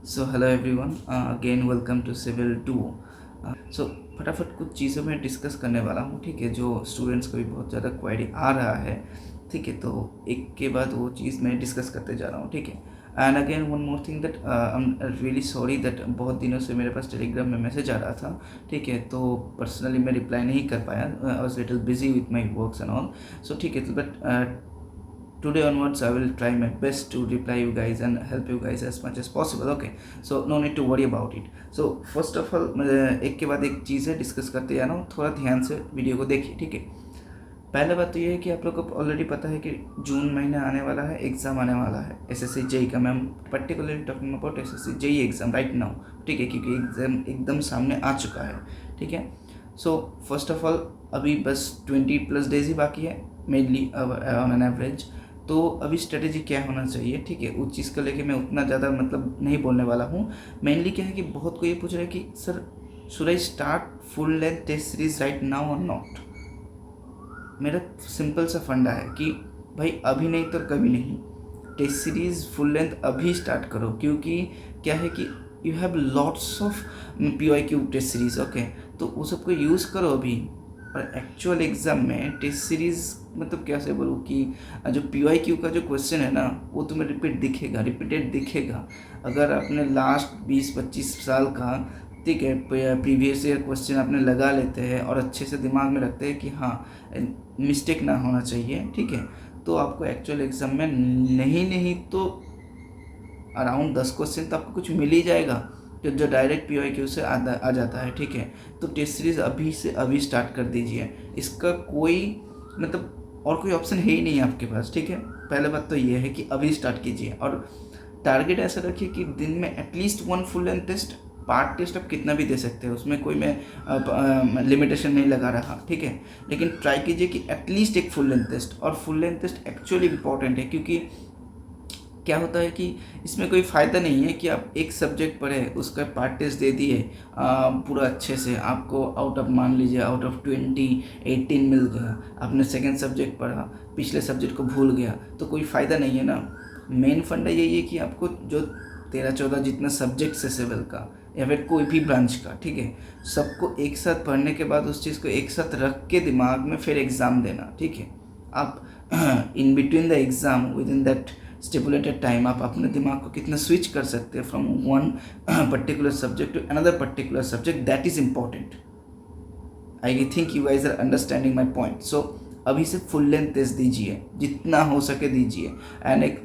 So hello everyone, again welcome to civil 2। So फटाफट कुछ चीज़ों में डिस्कस करने वाला हूँ, ठीक है, जो स्टूडेंट्स को भी बहुत ज़्यादा क्वेरी आ रहा है, ठीक है। तो एक के बाद वो चीज़ मैं डिस्कस करते जा रहा हूँ, ठीक है। And again one more thing that I am really sorry that बहुत दिनों से मेरे पास टेलीग्राम में मैसेज आ रहा था, ठीक है। तो पर्सनली मैं रिप्लाई नहीं कर पाया, I was little busy with my works and all. So ठीक है, but today onwards I will try my best to reply you guys and help you guys as much as possible, okay? So no need to worry about it. So first of all, एक के बाद एक चीज़ें discuss करते जा रहा हूँ, थोड़ा ध्यान से वीडियो को देखिए, ठीक है। पहला बात तो ये है कि आप लोग को ऑलरेडी पता है कि जून महीने आने वाला है, एग्ज़ाम आने वाला है एसएससी जेई का। मैं particularly talking about SSC JE exam right now, ठीक है, क्योंकि एग्ज़ाम एकदम सामने आ चुका है, ठीक है। सो फर्स्ट ऑफ ऑल अभी बस 20+ डेज ही बाकी है मेनली ऑन एन एवरेज। तो अभी स्ट्रेटेजी क्या होना चाहिए, ठीक है, उस चीज़ को लेके मैं उतना ज़्यादा मतलब नहीं बोलने वाला हूँ। मेनली क्या है कि बहुत कोई ये पूछ रहा है कि sir should I start full length test series right now और नॉट। मेरा सिंपल सा फंडा है कि भाई अभी नहीं तो कभी नहीं, टेस्ट सीरीज़ फुल लेंथ अभी स्टार्ट करो, क्योंकि क्या है कि you have lots of PYQ test series, okay. तो वो सबको यूज़ करो अभी। और एक्चुअल एग्ज़ाम में टेस्ट सीरीज़ मतलब कैसे बोलूँ कि जो PYQ का जो क्वेश्चन है ना, वो तुम्हें रिपीटेड दिखेगा। अगर आपने लास्ट 20-25 साल का, ठीक है, प्रीवियस ईयर क्वेश्चन आपने लगा लेते हैं और अच्छे से दिमाग में रखते हैं कि हाँ मिस्टेक ना होना चाहिए, ठीक है, तो आपको एक्चुअल एग्ज़ाम में नहीं तो अराउंड 10 क्वेश्चन तो आपको कुछ मिल ही जाएगा, जो डायरेक्ट PYQ से आ जाता है, ठीक है। तो टेस्ट सीरीज़ अभी से अभी स्टार्ट कर दीजिए, इसका कोई मतलब और कोई ऑप्शन है ही नहीं आपके पास, ठीक है। पहले बात तो ये है कि अभी स्टार्ट कीजिए और टारगेट ऐसा रखिए कि दिन में at least 1 full length test, part test आप कितना भी दे सकते हैं, उसमें कोई मैं लिमिटेशन नहीं लगा रहा, ठीक है। लेकिन ट्राई कीजिए कि एटलीस्ट एक फुल लेंथ टेस्ट, और full length test actually important है, क्योंकि क्या होता है कि इसमें कोई फ़ायदा नहीं है कि आप एक सब्जेक्ट पढ़े, उसका पार्ट टेस्ट दे दिए पूरा अच्छे से, आपको आउट ऑफ मान लीजिए आउट ऑफ 20 18 मिल गया, आपने सेकंड सब्जेक्ट पढ़ा, पिछले सब्जेक्ट को भूल गया, तो कोई फ़ायदा नहीं है ना। मेन फंडा यही है कि आपको जो 13-14 जितना सब्जेक्ट है सिविल का या फिर कोई भी ब्रांच का, ठीक है, सबको एक साथ पढ़ने के बाद उस चीज़ को एक साथ रख के दिमाग में फिर एग्ज़ाम देना, ठीक है। आप in between the exam within that stipulated time आप अपने दिमाग को कितना स्विच कर सकते हैं from one particular subject to another particular subject, that is important. I think you guys are understanding my point. So अभी से फुल लेंथ टेस्ट दीजिए, जितना हो सके दीजिए, एंड एक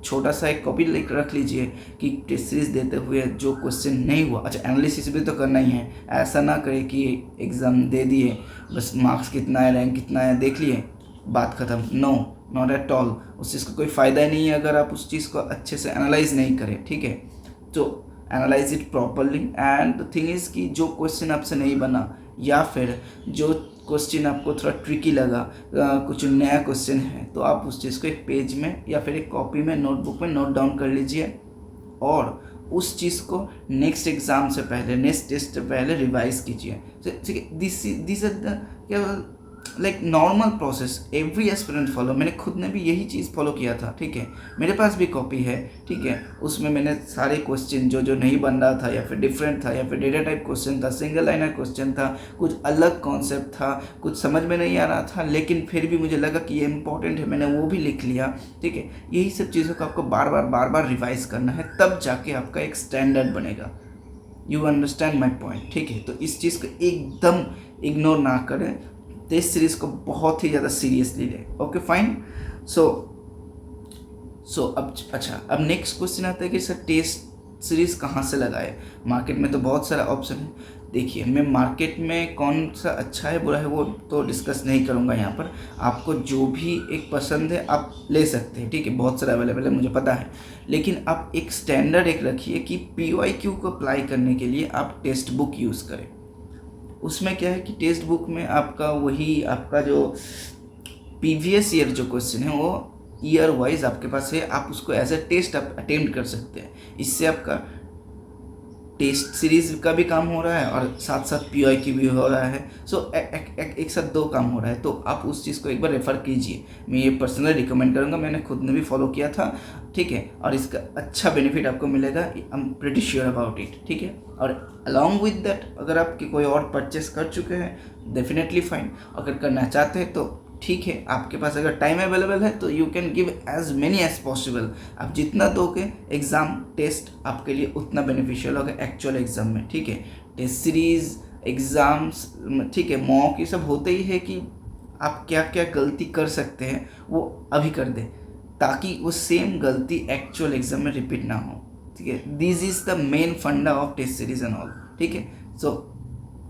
छोटा सा एक कॉपी रख लीजिए कि टेस्ट सीरीज देते हुए जो क्वेश्चन नहीं हुआ, अच्छा एनालिसिस भी तो करना ही है। ऐसा ना करें कि एग्ज़ाम दे दिए, बस मार्क्स कितना है, रैंक कितना है, देख लिए, बात ख़त्म। No, not at all. उस चीज़ का कोई फ़ायदा ही नहीं है अगर आप उस चीज़ को अच्छे से एनालाइज नहीं करें, ठीक है। तो analyse it properly, and the thing is कि जो क्वेश्चन आपसे नहीं बना या फिर जो क्वेश्चन आपको थोड़ा ट्रिकी लगा, कुछ नया क्वेश्चन है, तो आप उस चीज़ को एक पेज में या फिर एक कॉपी में नोटबुक में नोट डाउन कर लीजिए, और उस चीज़ को नेक्स्ट एग्ज़ाम से पहले, नेक्स्ट टेस्ट से पहले रिवाइज कीजिए, ठीक है। This are the like normal process every aspirant follow. मैंने खुद ने भी यही चीज़ फॉलो किया था, ठीक है। मेरे पास भी कॉपी है, ठीक है, उसमें मैंने सारे क्वेश्चन जो नहीं बन रहा था या फिर डिफरेंट था या फिर डेटा टाइप क्वेश्चन था, सिंगल लाइनर क्वेश्चन था, कुछ अलग कॉन्सेप्ट था, कुछ समझ में नहीं आ रहा था, लेकिन फिर भी मुझे लगा कि ये इंपॉर्टेंट है, मैंने वो भी लिख लिया, ठीक है। यही सब चीज़ों को आपको बार बार रिवाइज करना है, तब जाके आपका एक स्टैंडर्ड बनेगा। यू अंडरस्टैंड माई पॉइंट, ठीक है। तो इस चीज़ को एकदम इग्नोर ना करें, टेस्ट सीरीज को बहुत ही ज़्यादा सीरियसली ले, ओके फाइन। सो अब नेक्स्ट क्वेश्चन आता है कि सर टेस्ट सीरीज़ कहाँ से लगाए। मार्केट में तो बहुत सारा ऑप्शन है। देखिए, मैं मार्केट में कौन सा अच्छा है बुरा है वो तो डिस्कस नहीं करूँगा यहाँ पर। आपको जो भी एक पसंद है आप ले सकते हैं, ठीक है, बहुत सारा अवेलेबल है, मुझे पता है। लेकिन आप एक स्टैंडर्ड एक रखिए कि PYQ को अप्लाई करने के लिए आप टेक्स्ट बुक यूज़ करें। उसमें क्या है कि टेक्स्ट बुक में आपका वही आपका जो प्रीवियस ईयर जो क्वेश्चन है वो ईयर वाइज आपके पास है, आप उसको एज ए टेस्ट आप अटेम्प्ट कर सकते हैं। इससे आपका टेस्ट सीरीज का भी काम हो रहा है और साथ साथ पीओआई की भी हो रहा है। सो एक साथ दो काम हो रहा है, तो आप उस चीज़ को एक बार रेफ़र कीजिए। मैं ये पर्सनली रिकमेंड करूँगा, मैंने खुद ने भी फॉलो किया था, ठीक है, और इसका अच्छा बेनिफिट आपको मिलेगा, I am pretty sure about it, ठीक है। और अलॉन्ग विद दैट अगर आपके कोई और परचेस कर चुके हैं डेफिनेटली फाइन, अगर करना चाहते हैं तो ठीक है, आपके पास अगर टाइम अवेलेबल है तो you can give as many as possible. आप जितना दोगे एग्ज़ाम टेस्ट आपके लिए उतना बेनिफिशियल होगा एक्चुअल एग्ज़ाम में, ठीक है। टेस्ट सीरीज़ एग्ज़ाम्स, ठीक है, मॉक, ये सब होते ही है कि आप क्या क्या गलती कर सकते हैं वो अभी कर दें, ताकि वो सेम गलती एक्चुअल एग्ज़ाम में रिपीट ना हो, ठीक है। This is the main funda of test series and all, ठीक है। So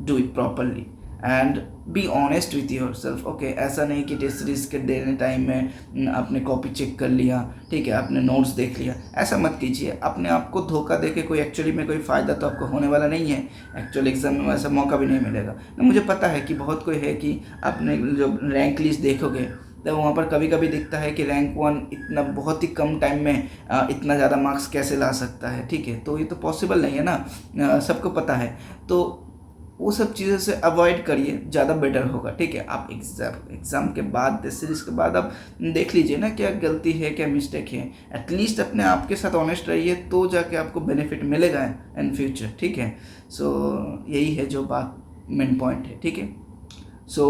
do it properly and be honest with your self, okay. ऐसा नहीं कि टेस्ट सीरीज के देने टाइम में आपने कॉपी चेक कर लिया, ठीक है, आपने नोट्स देख लिया, ऐसा मत कीजिए। अपने आप को धोखा दे के कोई एक्चुअली में कोई फ़ायदा तो आपको होने वाला नहीं है। एक्चुअल एग्ज़ाम में वैसा मौका भी नहीं मिलेगा ना। मुझे पता है कि बहुत कोई है कि आपने जो रैंक लिस्ट देखोगे तो वहाँ पर कभी कभी दिखता है कि रैंक 1 इतना बहुत ही कम टाइम में इतना ज़्यादा मार्क्स कैसे ला सकता है, ठीक है। तो ये तो पॉसिबल नहीं है ना, सबको पता है। तो वो सब चीज़ों से अवॉइड करिए, ज़्यादा बेटर होगा, ठीक है। आप एग्ज़ाम के बाद, टेस्ट सीरीज के बाद आप देख लीजिए ना क्या गलती है, क्या मिस्टेक है। एटलीस्ट अपने आप के साथ ऑनेस्ट रहिए, तो जाके आपको बेनिफिट मिलेगा इन फ्यूचर, ठीक है। सो यही है जो बात मेन पॉइंट है, ठीक है। सो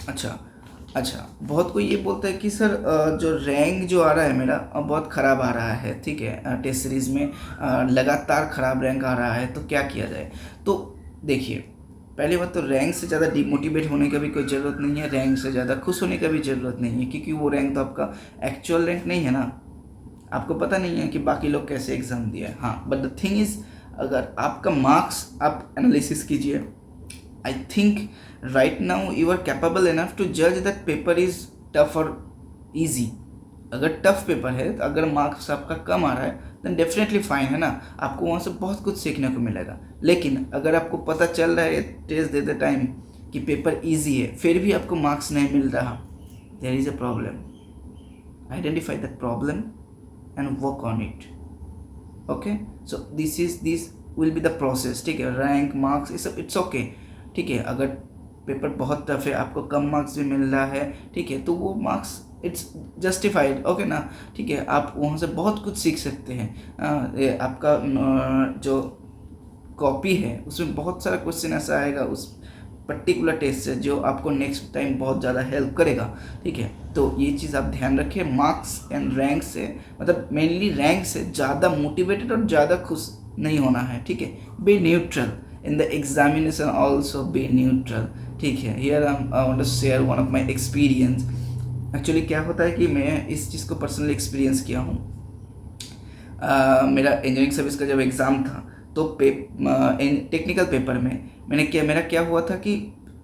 अच्छा, बहुत कोई ये बोलता है कि सर जो रैंक जो आ रहा है मेरा बहुत ख़राब आ रहा है, ठीक है, टेस्ट सीरीज़ में लगातार ख़राब रैंक आ रहा है, तो क्या किया जाए। तो देखिए, पहली बात तो रैंक से ज़्यादा डिमोटिवेट होने का भी कोई ज़रूरत नहीं है, रैंक से ज़्यादा खुश होने का भी ज़रूरत नहीं है, क्योंकि वो रैंक तो आपका एक्चुअल रैंक नहीं है ना। आपको पता नहीं है कि बाकी लोग कैसे एग्ज़ाम दिया है। हाँ, बट द थिंग इज़, अगर आपका मार्क्स आप एनालिसिस कीजिए, I think right now you are capable enough to judge that paper is tough or easy. अगर टफ पेपर है, तो अगर मार्क्स आपका कम आ रहा है then डेफिनेटली फाइन है ना, आपको वहाँ से बहुत कुछ सीखने को मिलेगा। लेकिन अगर आपको पता चल रहा है टेस्ट देते टाइम कि पेपर इजी है, फिर भी आपको मार्क्स नहीं मिल रहा, there is a problem. Identify that problem and work on it. Okay, so this will be the process, ठीक है। रैंक, मार्क्स, ये सब इट्स ओके, ठीक है। अगर पेपर बहुत टफ है, आपको कम मार्क्स भी मिल रहा है, ठीक है, तो वो मार्क्स इट्स जस्टिफाइड, ओके ना, ठीक है। आप वहाँ से बहुत कुछ सीख सकते हैं। आपका जो कॉपी है उसमें बहुत सारा क्वेश्चन ऐसा आएगा उस पर्टिकुलर टेस्ट से जो आपको नेक्स्ट टाइम बहुत ज़्यादा हेल्प करेगा, ठीक है। तो ये चीज़ आप ध्यान रखिए, मार्क्स एंड रैंक से, मतलब मेनली रैंक से ज़्यादा मोटिवेटेड और ज़्यादा खुश नहीं होना है, ठीक है। B neutral in the examination, also be neutral, ठीक है। here I want to share one of my experience. Actually क्या होता है कि मैं इस चीज़ को पर्सनली एक्सपीरियंस किया हूँ। मेरा इंजीनियरिंग सर्विस का जब एग्ज़ाम था तो टेक्निकल पेपर में मेरा क्या हुआ था कि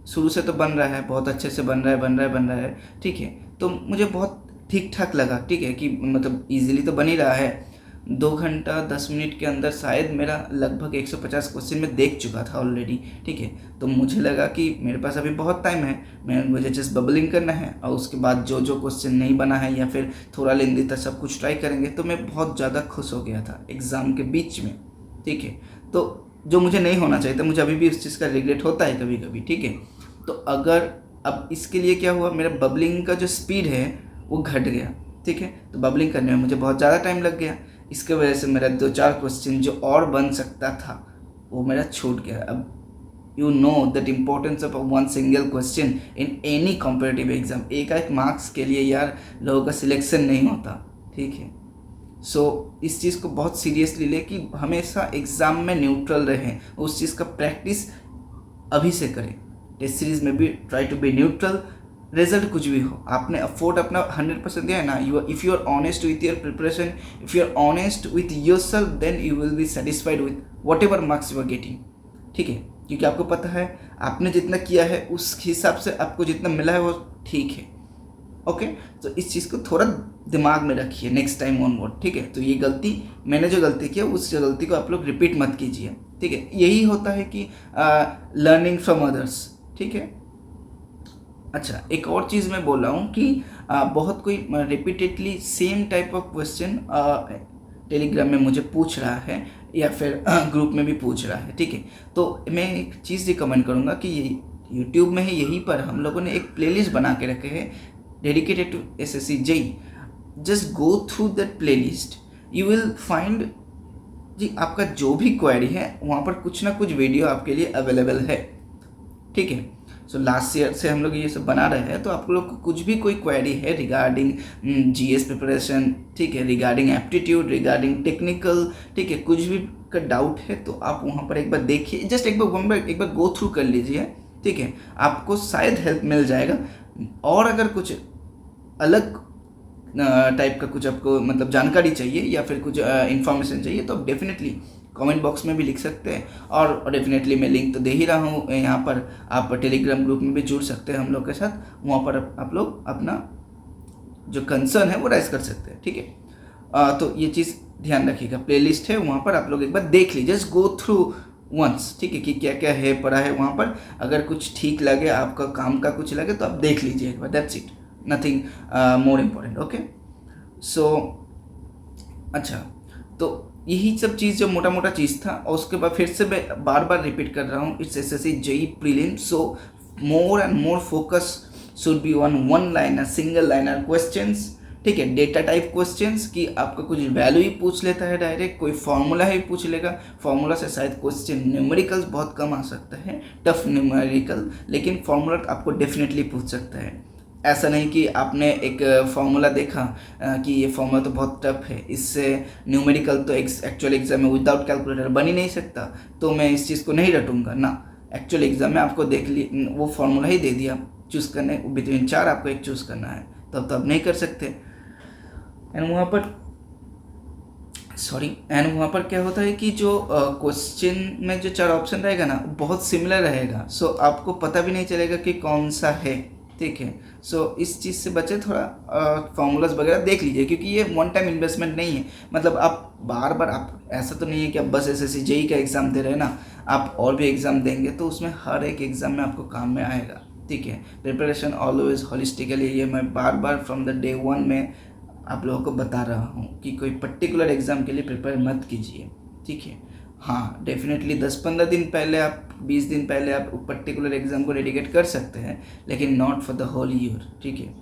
शुरू से तो बन रहा है, बहुत अच्छे से बन रहा है, ठीक है। तो मुझे बहुत ठीक ठाक लगा, ठीक है, कि मतलब ईजिली तो बन ही रहा है। 2 घंटा 10 मिनट के अंदर शायद मेरा लगभग 150 क्वेश्चन में देख चुका था ऑलरेडी, ठीक है। तो मुझे लगा कि मेरे पास अभी बहुत टाइम है, मुझे जस्ट बबलिंग करना है, और उसके बाद जो क्वेश्चन नहीं बना है या फिर थोड़ा लेंदी था, सब कुछ ट्राई करेंगे। तो मैं बहुत ज़्यादा खुश हो गया था एग्ज़ाम के बीच में, ठीक है। तो जो मुझे नहीं होना चाहिए था, मुझे अभी भी उस चीज़ का रिग्रेट होता है कभी कभी, ठीक है। तो अगर अब इसके लिए क्या हुआ, मेरा बबलिंग का जो स्पीड है वो घट गया, ठीक है। तो बबलिंग करने में मुझे बहुत ज़्यादा टाइम लग गया, इसके वजह से मेरा 2-4 क्वेश्चन जो और बन सकता था वो मेरा छूट गया। अब you know that importance of one single question in any competitive exam. एक मार्क्स के लिए यार लोगों का सिलेक्शन नहीं होता, ठीक है। सो इस चीज़ को बहुत सीरियसली ले कि हमेशा एग्ज़ाम में न्यूट्रल रहें, उस चीज़ का प्रैक्टिस अभी से करें। टेस्ट सीरीज़ में भी try to be neutral, result कुछ भी हो, आपने अफोर्ड अपना 100% दिया है ना। If you are honest with your preparation, if you are honest with your self, then you will be satisfied with whatever marks you are getting, ठीक है। क्योंकि आपको पता है आपने जितना किया है उस हिसाब से आपको जितना मिला है वो ठीक है, ओके। तो इस चीज़ को थोड़ा दिमाग में रखिए नेक्स्ट टाइम ऑनवर्ड, ठीक है। तो ये गलती, मैंने जो गलती किया उस गलती को आप लोग रिपीट मत कीजिए, ठीक है। यही होता है कि लर्निंग फ्रॉम अदर्स, ठीक है। अच्छा, एक और चीज़ मैं बोल रहा हूँ कि बहुत कोई repeatedly same type of question Telegram में मुझे पूछ रहा है या फिर ग्रुप में भी पूछ रहा है, ठीक है। तो मैं एक चीज़ रिकमेंड करूँगा कि ये यूट्यूब में है, यहीं पर हम लोगों ने एक प्लेलिस्ट बना के रखे हैं dedicated to SSC JE. Just go through that playlist, you will find जी आपका जो भी क्वेरी है वहाँ पर कुछ ना कुछ वीडियो आपके लिए अवेलेबल है, ठीक है। सो लास्ट ईयर से हम लोग ये सब बना रहे हैं, तो आप लोग को कुछ भी कोई क्वेरी है रिगार्डिंग GS प्रिपरेशन, ठीक है, रिगार्डिंग एप्टीट्यूड, रिगार्डिंग टेक्निकल, ठीक है, कुछ भी का डाउट है तो आप वहाँ पर एक बार देखिए, जस्ट एक बार गो थ्रू कर लीजिए, ठीक है, आपको शायद हेल्प मिल जाएगा। और अगर कुछ अलग टाइप का कुछ आपको मतलब जानकारी चाहिए या फिर कुछ इन्फॉर्मेशन चाहिए तो आप डेफिनेटली कमेंट बॉक्स में भी लिख सकते हैं, और डेफिनेटली मैं लिंक तो दे ही रहा हूँ यहाँ पर। आप टेलीग्राम ग्रुप में भी जुड़ सकते हैं हम लोग के साथ, वहाँ पर आप लोग अपना जो कंसर्न है वो राइज कर सकते हैं, ठीक है। तो ये चीज़ ध्यान रखिएगा, प्लेलिस्ट है वहाँ पर आप लोग एक बार देख लीजिए, जस्ट गो थ्रू वंस, ठीक है, कि क्या क्या है पढ़ा है वहाँ पर। अगर कुछ ठीक लगे, आपका काम का कुछ लगे तो आप देख लीजिए एक बार, that's it, nothing more important, okay. So अच्छा, तो यही सब चीज़ जो मोटा मोटा चीज़ था, और उसके बाद फिर से मैं बार बार रिपीट कर रहा हूँ, it's SSC JE prelim, so more and more focus should be on one liner, single liner questions, ठीक है, डेटा टाइप क्वेश्चंस कि आपका कुछ वैल्यू ही पूछ लेता है डायरेक्ट, कोई फॉर्मूला ही पूछ लेगा, फॉर्मूला से शायद क्वेश्चन न्यूमेरिकल्स बहुत कम आ सकता है, टफ न्यूमेरिकल, लेकिन फॉर्मूला आपको डेफिनेटली पूछ सकता है। ऐसा नहीं कि आपने एक फॉर्मूला देखा कि ये फॉर्मूला तो बहुत टफ है, इससे न्यूमेरिकल तो एक्चुअल एग्जाम में विदाउट कैलकुलेटर बन ही नहीं सकता, तो मैं इस चीज़ को नहीं रटूंगा ना। एक्चुअल एग्जाम में आपको देख ली वो फॉर्मूला ही दे दिया, चूज़ करने बिटवीन 4 आपको एक चूज़ करना है, तब तो आप नहीं कर सकते। एंड वहाँ पर क्या होता है कि जो क्वेश्चन में जो 4 ऑप्शन रहेगा ना बहुत सिमिलर रहेगा, सो आपको पता भी नहीं चलेगा कि कौन सा है, ठीक है। सो इस चीज़ से बचे, थोड़ा फॉर्मूलाज वगैरह देख लीजिए, क्योंकि ये वन टाइम इन्वेस्टमेंट नहीं है, मतलब आप बार बार, आप ऐसा तो नहीं है कि आप बस SSC जेई का एग्ज़ाम दे रहे हैं ना, आप और भी एग्ज़ाम देंगे तो उसमें हर एक एग्ज़ाम में आपको काम में आएगा, ठीक है। प्रिपरेशन ऑलवेज होलिस्टिकली, ये मैं बार बार फ्रॉम द डे 1 में आप लोगों को बता रहा हूँ कि कोई पर्टिकुलर एग्ज़ाम के लिए प्रिपेयर मत कीजिए, ठीक है। हाँ, डेफिनेटली 10-15 दिन पहले आप, 20 दिन पहले आप पर्टिकुलर एग्ज़ाम को डेडिकेट कर सकते हैं, लेकिन not for the whole year, ठीक है।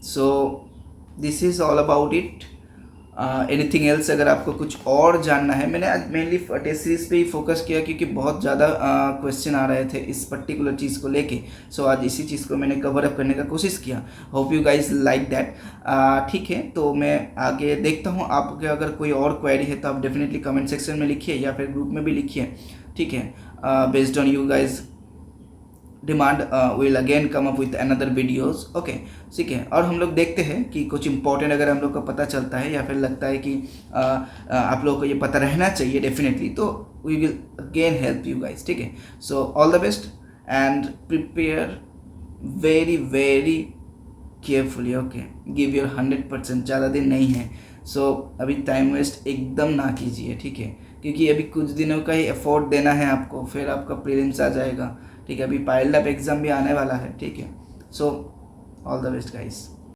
So this is all about it. Anything else अगर आपको कुछ और जानना है, मैंने आज मेनली टेस्ट सीरीज पे ही फोकस किया क्योंकि बहुत ज़्यादा क्वेश्चन आ रहे थे इस पर्टिकुलर चीज़ को लेके, सो आज इसी चीज़ को मैंने कवर अप करने का कोशिश किया। Hope you guys like that, ठीक है। तो मैं आगे देखता हूँ, आपके अगर कोई और क्वेरी है तो आप डेफिनेटली कमेंट सेक्शन में लिखिए या फिर ग्रुप में भी लिखिए, ठीक है। Based on you guys demand will again come up with another videos, okay, ठीक है। और हम लोग देखते हैं कि कुछ इंपॉर्टेंट अगर हम लोग को पता चलता है या फिर लगता है कि आप लोगों को ये पता रहना चाहिए डेफिनेटली, तो we will again help you guys, ठीक है। So all the best and prepare very very carefully, okay, give your 100%, ज़्यादा दिन नहीं है, सो अभी टाइम वेस्ट एकदम ना कीजिए, ठीक है, क्योंकि अभी कुछ दिनों का ही एफर्ट देना है आपको, फिर आपका प्रीलिम्स आ जाएगा, ठीक है। अभी पाइल्ड अप एग्ज़ाम भी आने वाला है, ठीक है। So all the best guys.